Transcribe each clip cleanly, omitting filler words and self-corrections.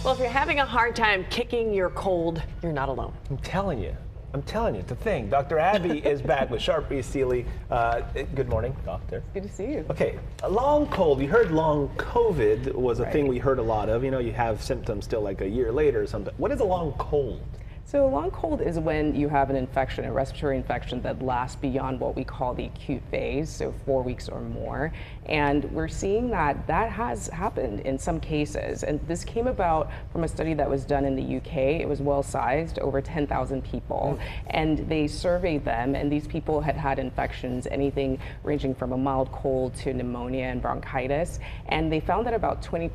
Well, if you're having a hard time kicking your cold, you're not alone. I'm telling you. It's a thing. Dr. Abby is back with Sharpie Seeley. Good morning, doctor. Good to see you. Okay, a long cold. We heard long COVID was a thing we heard a lot of. You know, you have symptoms still like a year later or something. What is a long cold? So a long cold is when you have an infection, a respiratory infection that lasts beyond what we call the acute phase, so 4 weeks or more. And we're seeing that has happened in some cases. And this came about from a study that was done in the UK. It was well-sized, over 10,000 people. And they surveyed them, and these people had had infections, anything ranging from a mild cold to pneumonia and bronchitis. And they found that about 22%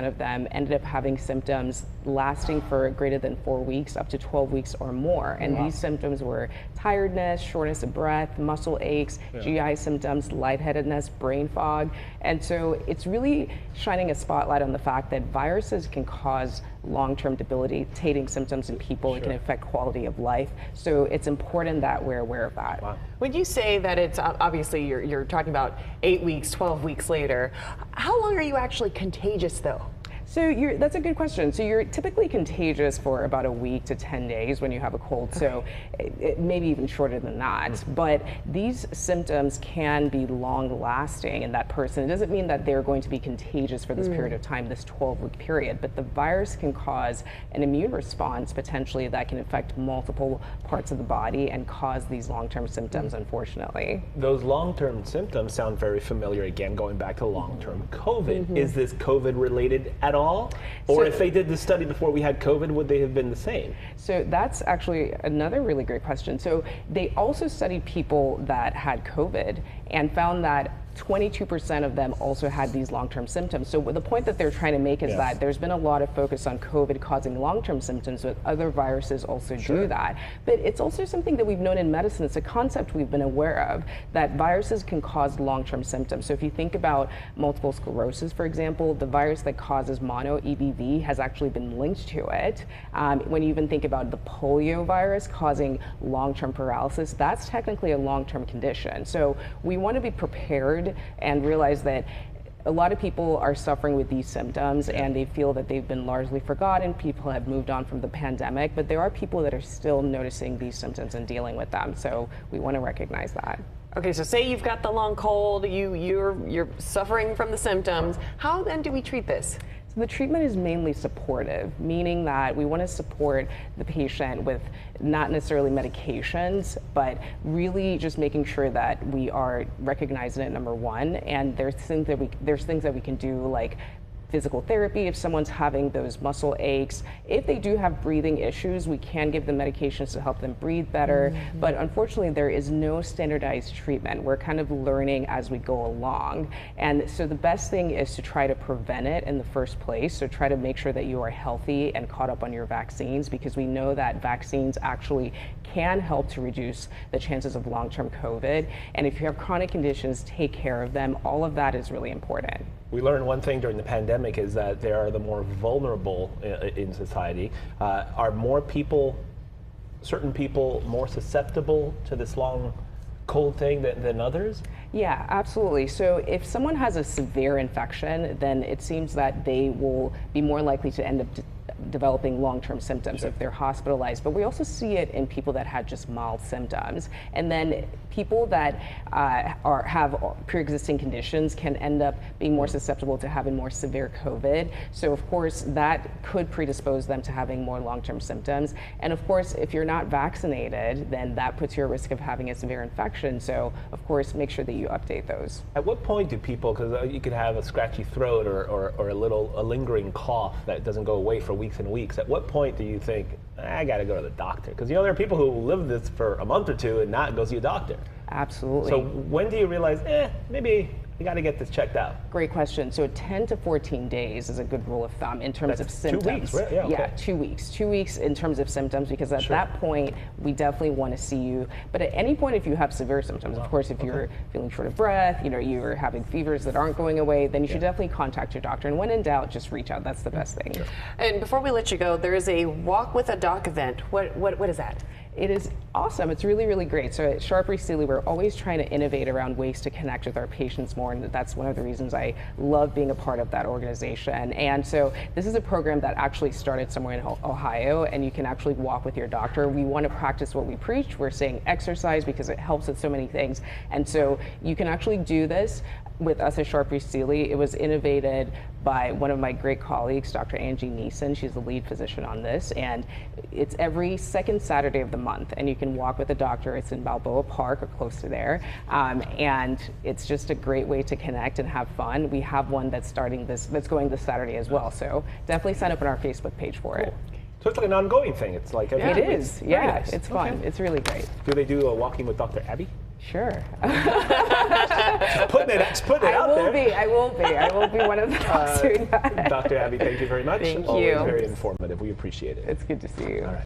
of them ended up having symptoms lasting for greater than 4 weeks, up to 12 weeks or more. And these symptoms were tiredness, shortness of breath, muscle aches, GI symptoms, lightheadedness, brain fog. And so it's really shining a spotlight on the fact that viruses can cause long-term debilitating symptoms in people. It can affect quality of life. So it's important that we're aware of that. When you say that it's obviously you're talking about 8 weeks, 12 weeks later, how long are you actually contagious though? So that's a good question. So you're typically contagious for about a week to 10 days when you have a cold. So it maybe even shorter than that. But these symptoms can be long lasting in that person. It doesn't mean that they're going to be contagious for this period of time, this 12-week period, but the virus can cause an immune response potentially that can affect multiple parts of the body and cause these long-term symptoms, unfortunately. Those long-term symptoms sound very familiar again, going back to long-term COVID. Is this COVID related at all? Or if they did the study before we had COVID, would they have been the same? So that's actually another really great question. So they also studied people that had COVID and found that 22% of them also had these long-term symptoms. So the point that they're trying to make is that there's been a lot of focus on COVID causing long-term symptoms, but other viruses also do that. But it's also something that we've known in medicine. It's a concept we've been aware of, that viruses can cause long-term symptoms. So if you think about multiple sclerosis, for example, the virus that causes mono, EBV, has actually been linked to it. When you even think about the polio virus causing long-term paralysis, that's technically a long-term condition. So we want to be prepared and realize that a lot of people are suffering with these symptoms and they feel that they've been largely forgotten. People have moved on from the pandemic, but there are people that are still noticing these symptoms and dealing with them. So we want to recognize that. Okay, so say you've got the long cold, you're suffering from the symptoms. How then do we treat this? The treatment is mainly supportive, meaning that we want to support the patient with not necessarily medications, but really just making sure that we are recognizing it, number one, and there's things that we can do, like physical therapy if someone's having those muscle aches. If they do have breathing issues, we can give them medications to help them breathe better. But unfortunately, there is no standardized treatment. We're kind of learning as we go along. And so the best thing is to try to prevent it in the first place. So try to make sure that you are healthy and caught up on your vaccines, because we know that vaccines actually can help to reduce the chances of long-term COVID. And if you have chronic conditions, take care of them. All of that is really important. We learned one thing during the pandemic is that they are the more vulnerable in society. Are more people, certain people, more susceptible to this long cold thing than others? Yeah, absolutely. So if someone has a severe infection, then it seems that they will be more likely to end up developing long-term symptoms if they're hospitalized. But we also see it in people that had just mild symptoms. And then people that have pre-existing conditions can end up being more susceptible to having more severe COVID. So of course that could predispose them to having more long-term symptoms. And of course, if you're not vaccinated, then that puts you at risk of having a severe infection. So of course, make sure that you update those. At what point do people, because you could have a scratchy throat or a lingering cough that doesn't go away for weeks and weeks, at what point do you think, I gotta go to the doctor? Because there are people who live this for a month or two and not go see a doctor. Absolutely. So when do you realize, maybe we got to get this checked out? Great question. So 10 to 14 days is a good rule of thumb in terms of symptoms. 2 weeks, right? Yeah, okay. 2 weeks. 2 weeks in terms of symptoms, because at that point, we definitely want to see you. But at any point, if you have severe symptoms, of course, if you're feeling short of breath, you're having fevers that aren't going away, then you should definitely contact your doctor. And when in doubt, just reach out. That's the best thing. And before we let you go, there is a Walk with a Doc event. What is that? It is awesome. It's really, really great. So at Sharp Sealy, we're always trying to innovate around ways to connect with our patients more, and that's one of the reasons I love being a part of that organization. And so this is a program that actually started somewhere in Ohio, and you can actually walk with your doctor. We want to practice what we preach. We're saying exercise because it helps with so many things. And so you can actually do this with us at Sharp Sealy. It was innovated by one of my great colleagues, Dr. Angie Neeson. She's the lead physician on this, and it's every second Saturday of the month, and you can walk with a doctor. It's in Balboa Park or close to there, and it's just a great way to connect and have fun. We have one that's going this Saturday as well, so definitely sign up on our Facebook page for it. So it's like an ongoing thing. It's like every 2 It weeks. is, Very yeah, nice. it's fun. Okay. It's really great. Do they do a walking with Dr. Abby? Sure. Putting it out there. I will be one of those doing that. Dr. Abby, thank you very much. Thank Always you. very informative. We appreciate it. It's good to see you. All right.